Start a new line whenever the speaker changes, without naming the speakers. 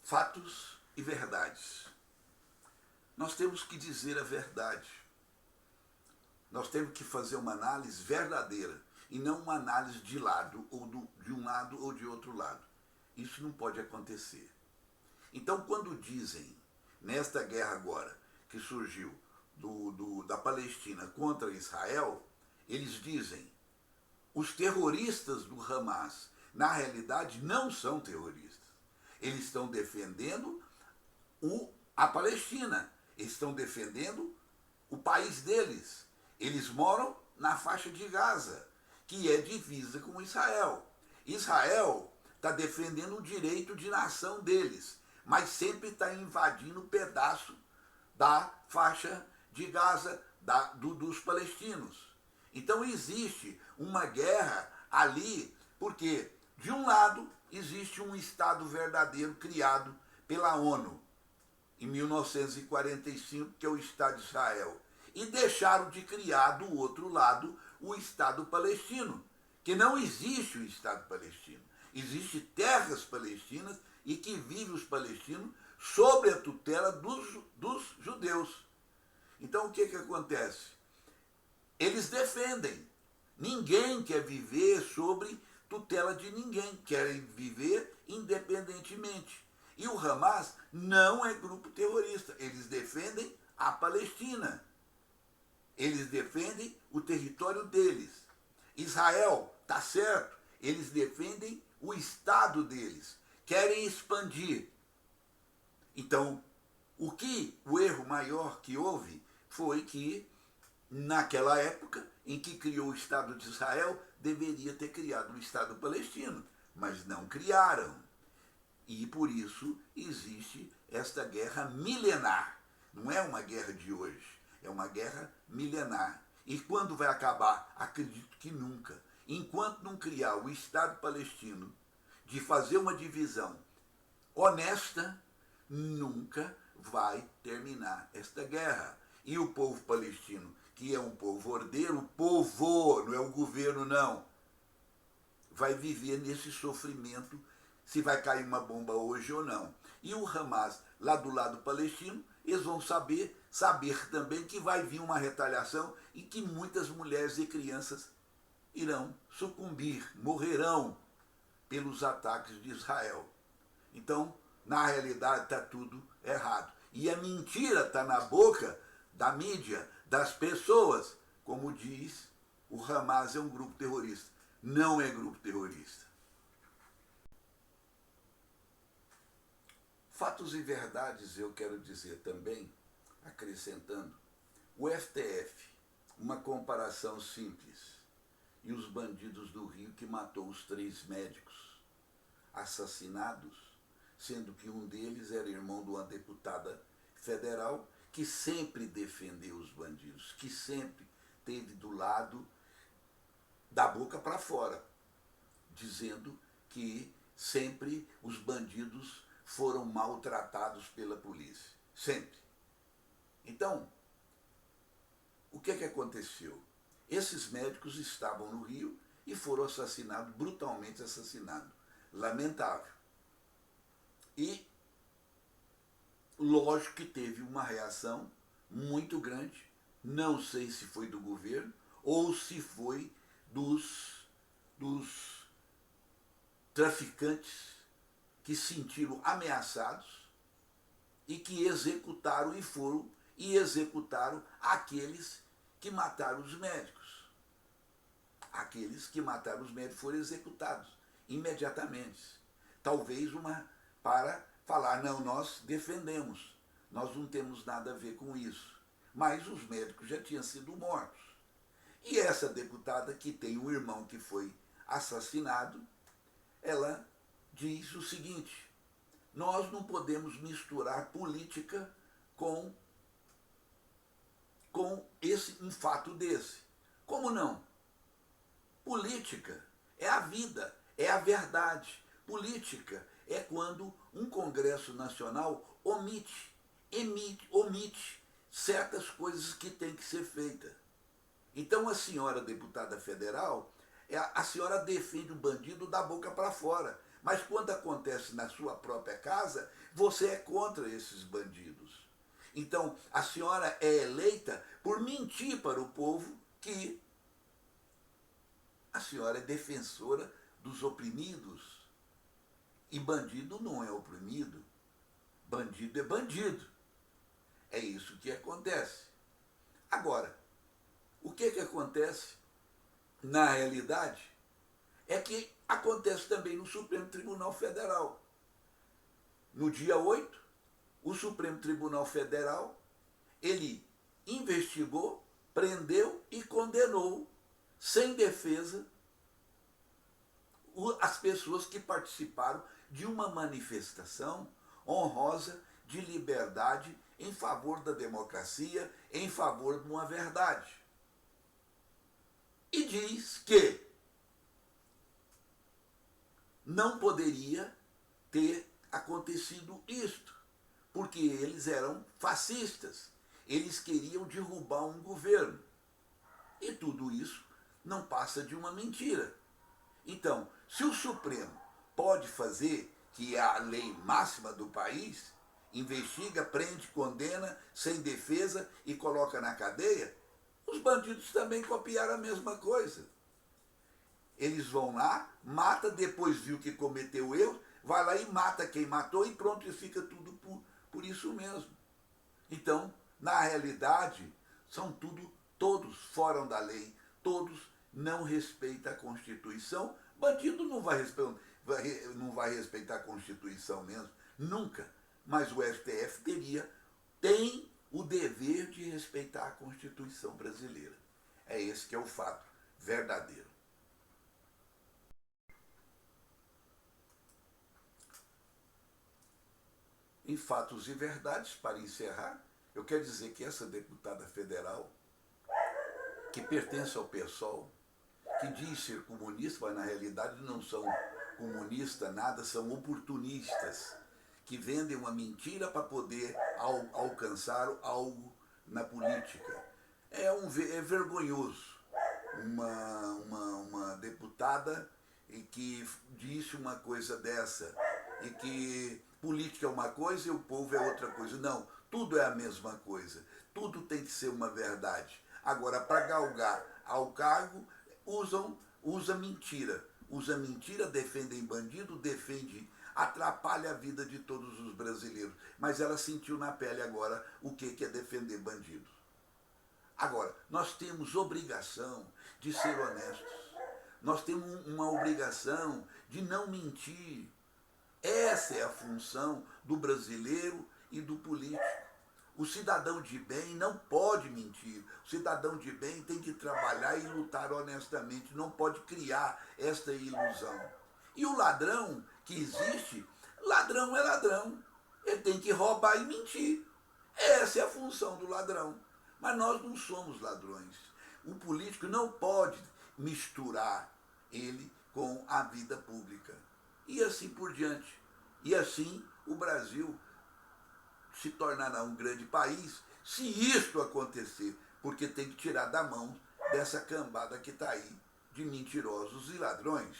Fatos e verdades. Nós temos que dizer a verdade. Nós temos que fazer uma análise verdadeira e não uma análise de lado, ou de um lado ou de outro lado. Isso não pode acontecer. Então, quando dizem, nesta guerra agora, que surgiu da Palestina contra Israel, eles dizem, os terroristas do Hamas, na realidade, não são terroristas. Eles estão defendendo a Palestina, eles estão defendendo o país deles. Eles moram na faixa de Gaza, que é divisa com Israel. Israel está defendendo o direito de nação deles, mas sempre está invadindo um pedaço da faixa de Gaza dos palestinos. Então existe uma guerra ali, porque de um lado existe um Estado verdadeiro criado pela ONU em 1945, que é o Estado de Israel, e deixaram de criar do outro lado o Estado palestino, que não existe o Estado palestino. Existem terras palestinas e que vivem os palestinos sob a tutela dos judeus. Então o que acontece? Eles defendem. Ninguém quer viver sobre tutela de ninguém, querem viver independentemente. E o Hamas não é grupo terrorista, eles defendem a Palestina. Eles defendem o território deles. Israel, está certo, eles defendem o Estado deles, querem expandir. Então, o erro maior que houve foi que, naquela época em que criou o Estado de Israel, deveria ter criado o Estado palestino, mas não criaram. E por isso existe esta guerra milenar. Não é uma guerra de hoje, é uma guerra milenar. E quando vai acabar? Acredito que nunca. Enquanto não criar o Estado palestino, de fazer uma divisão honesta, nunca vai terminar esta guerra. E o povo palestino, que é um povo ordeiro, o povo, não é o governo não, vai viver nesse sofrimento, se vai cair uma bomba hoje ou não. E o Hamas, lá do lado palestino, eles vão saber também que vai vir uma retaliação e que muitas mulheres e crianças irão sucumbir, morrerão pelos ataques de Israel. Então, na realidade, está tudo errado. E a mentira está na boca da mídia, das pessoas. Como diz, o Hamas é um grupo terrorista. Não é grupo terrorista. Fatos e verdades, eu quero dizer também, acrescentando, o STF, uma comparação simples, e os bandidos do Rio que matou os 3 médicos assassinados, sendo que um deles era irmão de uma deputada federal que sempre defendeu os bandidos, que sempre esteve do lado da boca para fora, dizendo que sempre os bandidos foram maltratados pela polícia. Sempre. Então, o que aconteceu? Esses médicos estavam no Rio e foram assassinados, brutalmente assassinados. Lamentável. E, lógico que teve uma reação muito grande, não sei se foi do governo ou se foi dos traficantes que se sentiram ameaçados e que executaram executaram aqueles que mataram os médicos. Aqueles que mataram os médicos foram executados imediatamente. Talvez para falar, não, nós defendemos, nós não temos nada a ver com isso. Mas os médicos já tinham sido mortos. E essa deputada, que tem um irmão que foi assassinado, ela diz o seguinte: nós não podemos misturar política com um fato desse. Como não? Política é a vida, é a verdade. Política é quando um Congresso Nacional omite certas coisas que têm que ser feitas. Então a senhora deputada federal, a senhora defende o bandido da boca para fora, Mas quando acontece na sua própria casa, você é contra esses bandidos. Então, a senhora é eleita por mentir para o povo que a senhora é defensora dos oprimidos. E bandido não é oprimido. Bandido é bandido. É isso que acontece. Agora, o que acontece na realidade é que acontece também no Supremo Tribunal Federal. No dia 8, o Supremo Tribunal Federal, ele investigou, prendeu e condenou, sem defesa, as pessoas que participaram de uma manifestação honrosa de liberdade em favor da democracia, em favor de uma verdade. E diz que não poderia ter acontecido isto, porque eles eram fascistas, eles queriam derrubar um governo. E tudo isso não passa de uma mentira. Então, se o Supremo pode fazer, que é a lei máxima do país, investiga, prende, condena, sem defesa e coloca na cadeia, os bandidos também copiaram a mesma coisa. Eles vão lá, mata, depois viu que cometeu erro, vai lá e mata quem matou e pronto, e fica tudo por isso mesmo. Então, na realidade, são todos fora da lei, todos não respeitam a Constituição. Bandido não vai respeitar a Constituição mesmo, nunca. Mas o STF tem o dever de respeitar a Constituição brasileira. É esse que é o fato verdadeiro. Em fatos e verdades, para encerrar, eu quero dizer que essa deputada federal, que pertence ao PSOL, que diz ser comunista, mas na realidade não são comunistas nada, são oportunistas, que vendem uma mentira para poder alcançar algo na política. É vergonhoso uma deputada que disse uma coisa dessa, e que política é uma coisa e o povo é outra coisa. Não, tudo é a mesma coisa, tudo tem que ser uma verdade. Agora, para galgar ao cargo, usa mentira, defendem bandido, atrapalha a vida de todos os brasileiros. Mas ela sentiu na pele agora o que é defender bandido. Agora, nós temos obrigação de ser honestos, nós temos uma obrigação de não mentir. Essa é a função do brasileiro e do político. O cidadão de bem não pode mentir. O cidadão de bem tem que trabalhar e lutar honestamente, não pode criar esta ilusão. E o ladrão que existe, ladrão é ladrão. Ele tem que roubar e mentir. Essa é a função do ladrão. Mas nós não somos ladrões. O político não pode misturar ele com a vida pública. E assim por diante. E assim o Brasil se tornará um grande país se isto acontecer, porque tem que tirar da mão dessa cambada que está aí de mentirosos e ladrões.